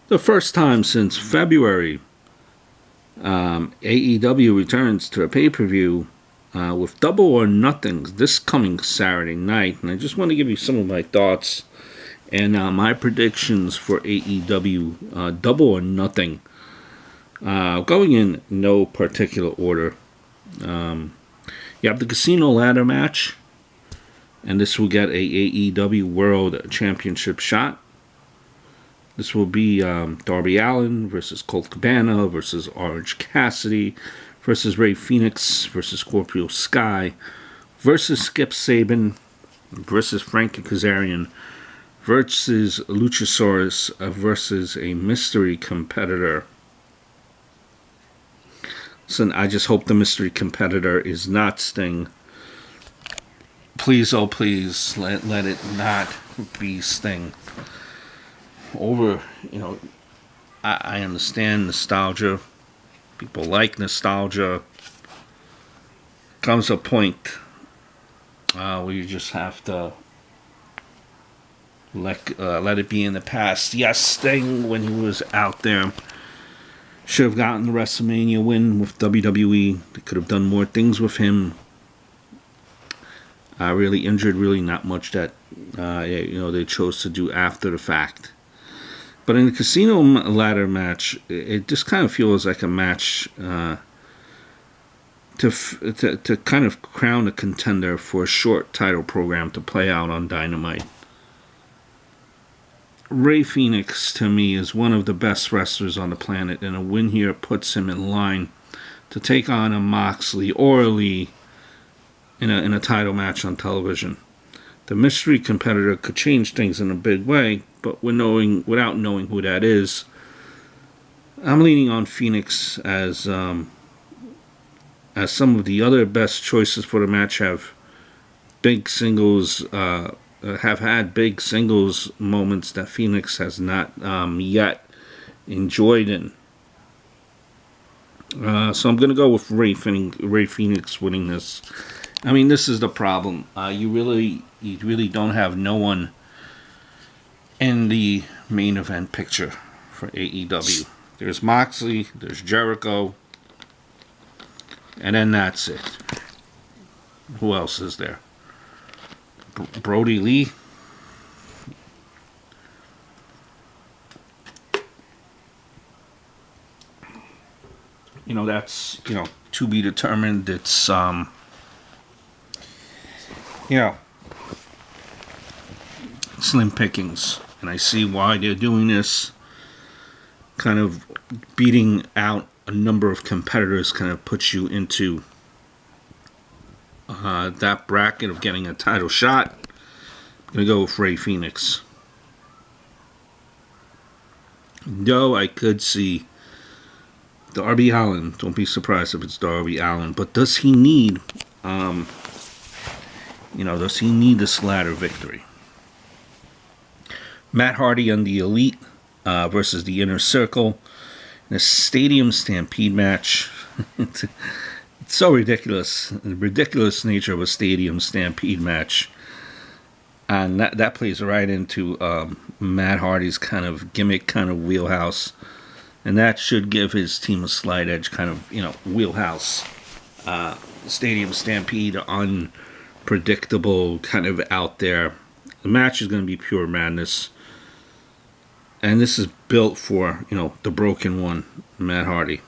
The first time since February, AEW returns to a pay-per-view with Double or Nothing this coming Saturday night. And I just want to give you some of my thoughts and my predictions for AEW Double or Nothing. Going in no particular order. You have the Casino Ladder match, and this will get a AEW World Championship shot. This will be Darby Allin versus Colt Cabana versus Orange Cassidy versus Rey Fenix versus Scorpio Sky versus Skip Saban versus Frankie Kazarian versus Luchasaurus versus a mystery competitor. So I just hope the mystery competitor is not Sting. Please, oh please, let it not be Sting. I understand nostalgia. People like nostalgia. Comes a point where you just have to let it be in the past. Yes, Sting, when he was out there, should have gotten the WrestleMania win with WWE. They could have done more things with him. Really injured, really not much that they chose to do after the fact. But in the Casino Ladder match, it just kind of feels like a match to kind of crown a contender for a short title program to play out on Dynamite. Rey Fenix, to me, is one of the best wrestlers on the planet, and a win here puts him in line to take on a Moxley or a Lee in a title match on television. The mystery competitor could change things in a big way, but without knowing who that is, I'm leaning on Phoenix as some of the other best choices for the match have had big singles moments that Phoenix has not yet enjoyed in. So I'm going to go with Rey Fenix winning this. I mean, this is the problem. You really don't have no one in the main event picture for AEW. There's Moxley, there's Jericho, and then that's it. Who else is there? Brody Lee. That's to be determined. It's slim pickings, and I see why they're doing this. Kind of beating out a number of competitors kind of puts you into that bracket of getting a title shot. I'm going to go with Rey Fenix. Though I could see Darby Allin. Don't be surprised if it's Darby Allin. But does he need, does he need this ladder victory? Matt Hardy and the Elite versus the Inner Circle in a Stadium Stampede match. It's so ridiculous. The ridiculous nature of a Stadium Stampede match. And that plays right into Matt Hardy's kind of gimmick, kind of wheelhouse. And that should give his team a slight edge, kind of, wheelhouse. Stadium Stampede, unpredictable, kind of out there. The match is going to be pure madness. And this is built for, the broken one, Matt Hardy.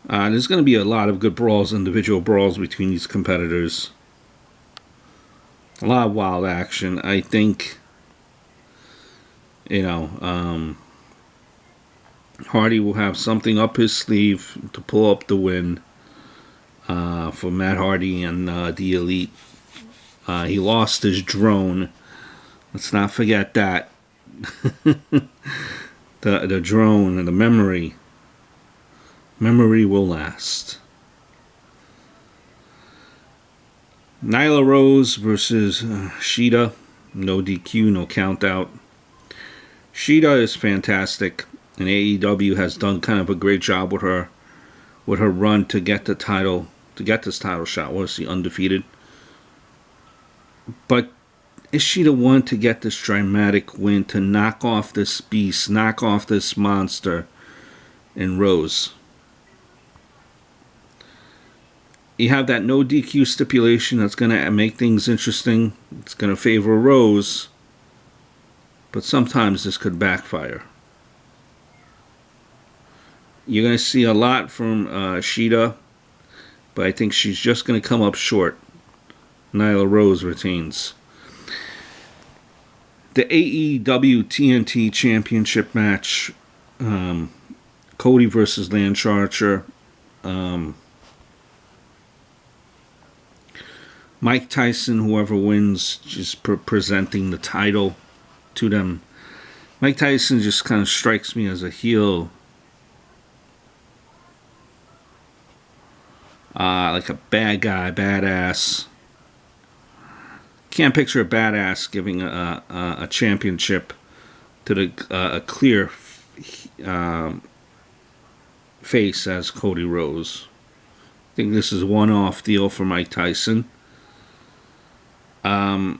There's going to be a lot of good brawls, individual brawls between these competitors. A lot of wild action. I think, Hardy will have something up his sleeve to pull up the win for Matt Hardy and the Elite. He lost his drone. Let's not forget that. the drone and the memory. Memory will last. Nyla Rose versus Shida. No DQ, no count out. Shida is fantastic, and AEW has done kind of a great job with her run to get the title, to get this title shot. Was she undefeated? But Is she the one to get this dramatic win, to knock off this beast, knock off this monster in Rose? You have that no DQ stipulation that's going to make things interesting. It's going to favor Rose. But sometimes this could backfire. You're going to see a lot from Shida. But I think she's just going to come up short. Nyla Rose retains. The AEW TNT Championship match. Cody versus Lance Archer. Mike Tyson, whoever wins, just presenting the title to them. Mike Tyson just kind of strikes me as a heel. Like a bad guy, badass. Can't picture a badass giving a championship to a clear face as Cody Rhodes. I think this is a one-off deal for Mike Tyson. A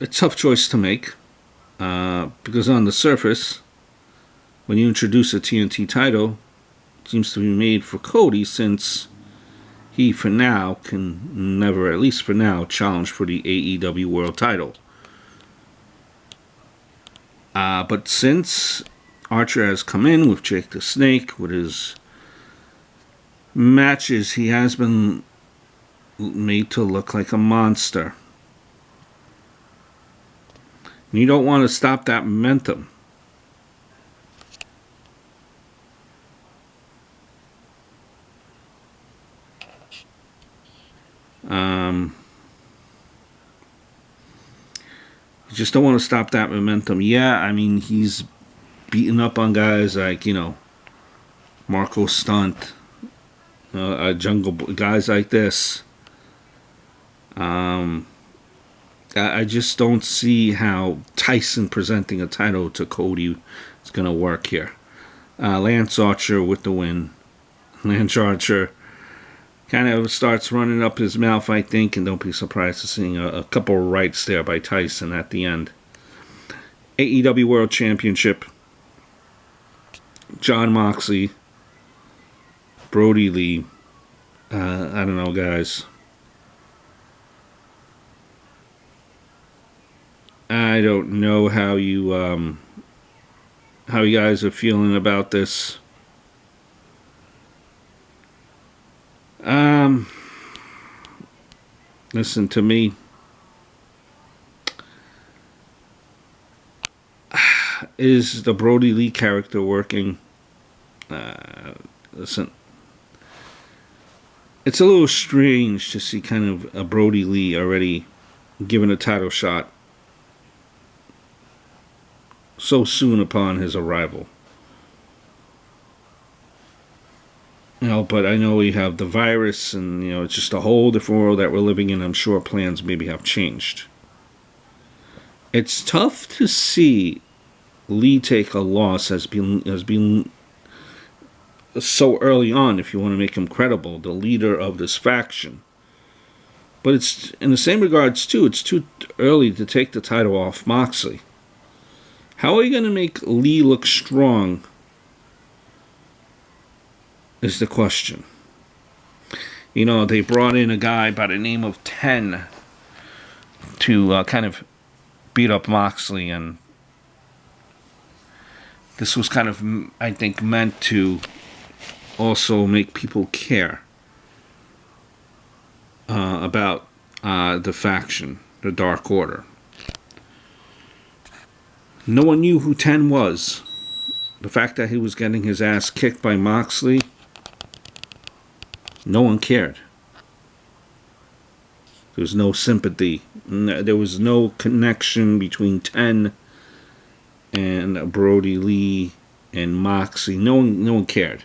tough choice to make because on the surface, when you introduce a TNT title, it seems to be made for Cody, since he for now can never, at least for now, challenge for the AEW World title. But since Archer has come in with Jake the Snake, with his matches, he has been made to look like a monster. And you don't want to stop that momentum. You just don't want to stop that momentum. Yeah, I mean, he's beating up on guys like, Marco Stunt, Jungle Boy, guys like this. I just don't see how Tyson presenting a title to Cody is going to work here. Lance Archer with the win. Lance Archer kind of starts running up his mouth, I think, and don't be surprised to seeing a couple of rights there by Tyson at the end. AEW World Championship. Jon Moxley. Brody Lee. I don't know, guys. I don't know how you guys are feeling about this. Listen to me. Is the Brody Lee character working? Listen. It's a little strange to see kind of a Brody Lee already given a title shot so soon upon his arrival. But I know we have the virus, and it's just a whole different world that we're living in. I'm sure plans maybe have changed. It's tough to see Lee take a loss as being so early on, if you want to make him credible, the leader of this faction. But it's, in the same regards too, it's too early to take the title off Moxley. How are you going to make Lee look strong is the question. They brought in a guy by the name of 10 to kind of beat up Moxley, and this was kind of, I think, meant to also make people care about the faction, the Dark Order. No one knew who 10 was. The fact that he was getting his ass kicked by Moxley, no one cared. There was no sympathy. There was no connection between 10 and Brody Lee and Moxley. No one cared.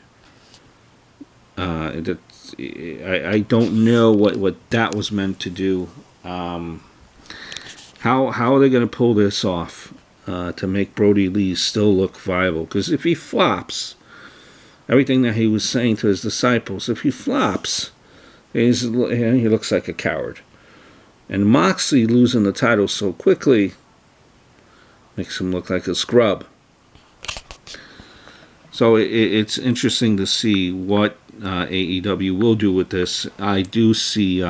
I don't know what that was meant to do. How are they going to pull this off to make Brody Lee still look viable? Because if he flops, everything that he was saying to his disciples, if he flops, he looks like a coward. And Moxley losing the title so quickly makes him look like a scrub. So it's interesting to see what AEW will do with this. I do see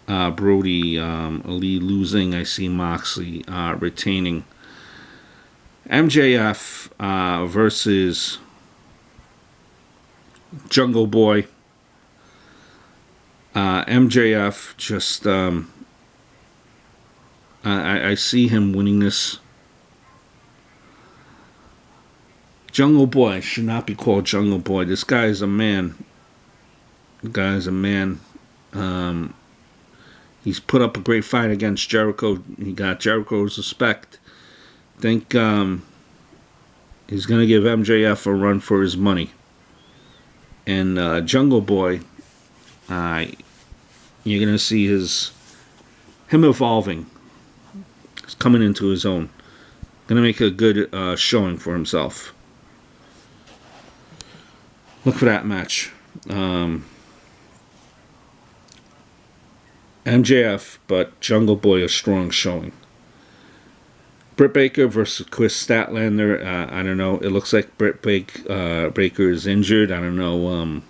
Brody Lee losing. I see Moxley retaining. MJF versus Jungle Boy. MJF just I see him winning this. Jungle Boy should not be called Jungle Boy. This guy is a man. The guy is a man. He's put up a great fight against Jericho. He got Jericho's respect. I think he's going to give MJF a run for his money. And Jungle Boy, you're going to see him evolving. He's coming into his own. Going to make a good showing for himself. Look for that match. MJF, but Jungle Boy a strong showing. Britt Baker versus Chris Statlander. I don't know. It looks like Britt Baker is injured. I don't know.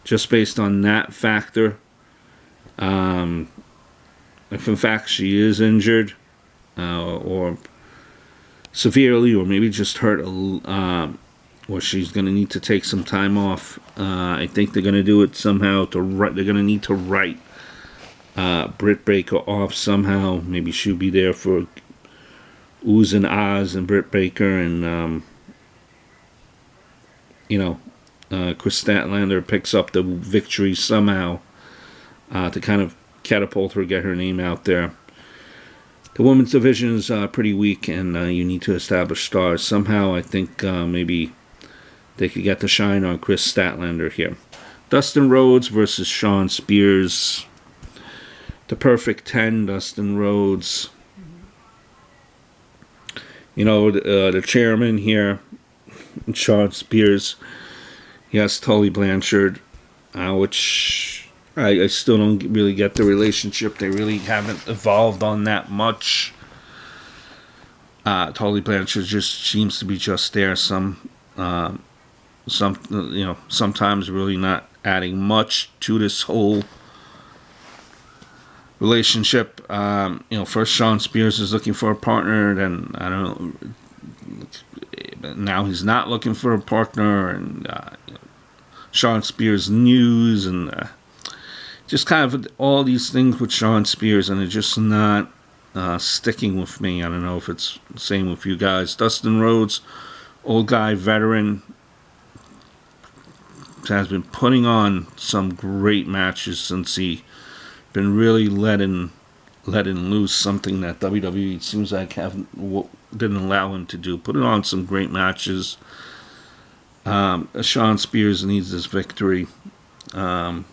Just based on that factor. If in fact she is injured, or severely, or maybe just hurt, or she's going to need to take some time off. I think they're going to do it somehow. They're going to need to write Britt Baker off somehow. Maybe she'll be there for Oohs and Ahs and Britt Baker, and Chris Statlander picks up the victory somehow to kind of catapult her, get her name out there. The women's division is pretty weak, and you need to establish stars. Somehow, I think maybe they could get the shine on Chris Statlander here. Dustin Rhodes versus Shawn Spears. The perfect 10, Dustin Rhodes. The chairman here, Shawn Spears. Yes, Tully Blanchard, which I still don't really get the relationship. They really haven't evolved on that much. Tully Blanchard just seems to be just there. Sometimes really not adding much to this whole relationship. First Shawn Spears is looking for a partner, then I don't know. Now he's not looking for a partner, and Shawn Spears news, and just kind of all these things with Shawn Spears, and they're just not sticking with me. I don't know if it's the same with you guys. Dustin Rhodes, old guy, veteran, has been putting on some great matches since he been really letting loose, something that WWE seems like didn't allow him to do. Putting on some great matches. Shawn Spears needs this victory. He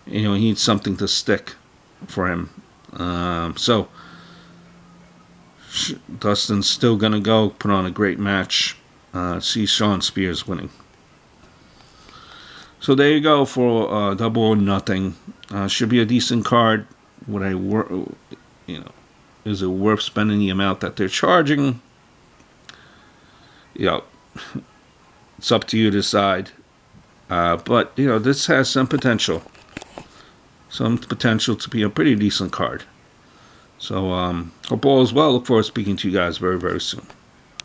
needs something to stick for him. So Dustin's still gonna go put on a great match. See Shawn Spears winning. So there you go for Double or Nothing. Should be a decent card. Is it worth spending the amount that they're charging? It's up to you to decide. But this has some potential. Some potential to be a pretty decent card. So hope all is well. Look forward to speaking to you guys very, very soon.